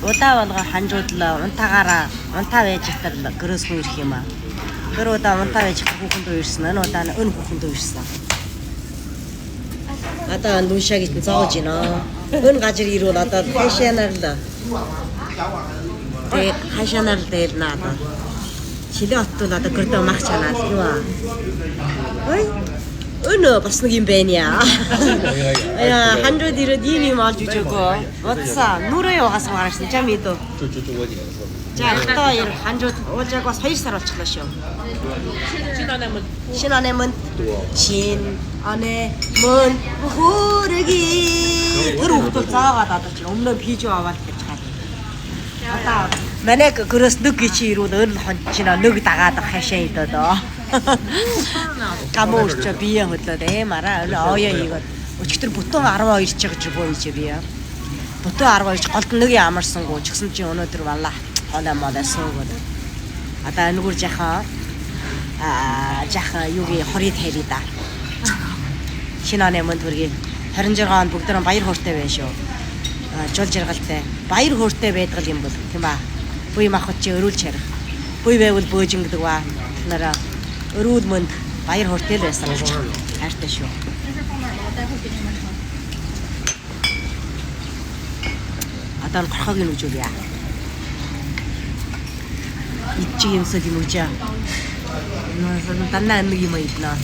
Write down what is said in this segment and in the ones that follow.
удаа болго ханжуудлаа унтаагаараа унтаа байж ихтер гөрөөс хүн ирэх юм аа. Тэр удаа унтаа байж хүүхэнд уурсан. Энэ удаа өн хүүхэнд уурсан. Одоо нүшаг итэн зоож байна. Өн гажир ирүүл одоо хашаанаар л. Тэг хашаанаар л дээр надаа. Чилээ оттол одоо гөрдөө мах чанаа юу аа. Ой. Өнөө бас нэг юм байна яа. Яа, 100 ирээд ийм олж үжээгөө. Утсаа, нүрээ яваас гарсан чам идөө. За, хатаа 100 уулжааг бас 2 сар болчихлоо шүү. Шинанемэн. Шинанемэн хөрөги. Тэр хүүхдүүд заагаад одоо чи өмнө пиж аваад гэж хаа. Одоо манай гөрөөс нэг чи ирүүл өн хончина нэг дагаад хашаа идөө. Камуурч бие хөдлөө мараа оёо ийгээд өчтөр бүтэн 12 ч гэж бооч бие. Бүтэн 12 ч голд нэг ямарсангүй ч гэсэн чи өнөөдөр валла хоолой молоо суугаад. Одоо энэгээр жаха юугийн хорийг хайрий да. Шинаны мөнд хүргийн 26 он бүгдөө баяр хөөртэй байна шүү. Жол жаргалтай. Баяр хөөртэй байдаг юм бол тийм ба. Буй махад чи өрүүлж харах. Буй байвал бөөжин гэдэг ба. Нараа өрүүл мөнд баяр хөөртэй л байсан гэж хайртай шүү. Одоо горхог нь үжүүлье. Ичиг юмсад юм үжээ. Нөөсөн танаа нэг юм иднэ.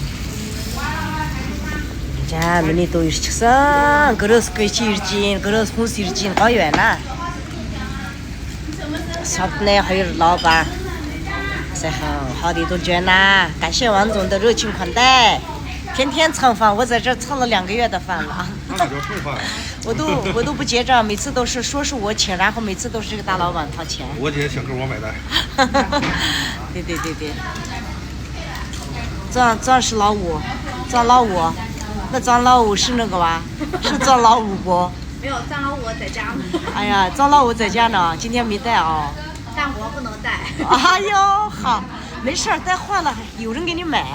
За миний дуу ирчихсэн. Гөрөөсгүй чи ирж гин, гөрөөс хүнс ирж гин гоё байна. Савны 2 лоба. Сайхан хаад идүүлж байна. 感谢王总的热情款待。天天蹭饭，我在这蹭了2个月的饭了。我都不结账，每次都是说是我请，然后每次都是这个大老板掏钱。我姐想跟我买单。对。这是老五，张老五，那张老五是那个吧？是张老五不？没有，张老五在家呢。哎呀，张老五在家呢，今天没带啊。干活不能带。哎呦，好，没事，带坏了有人给你买。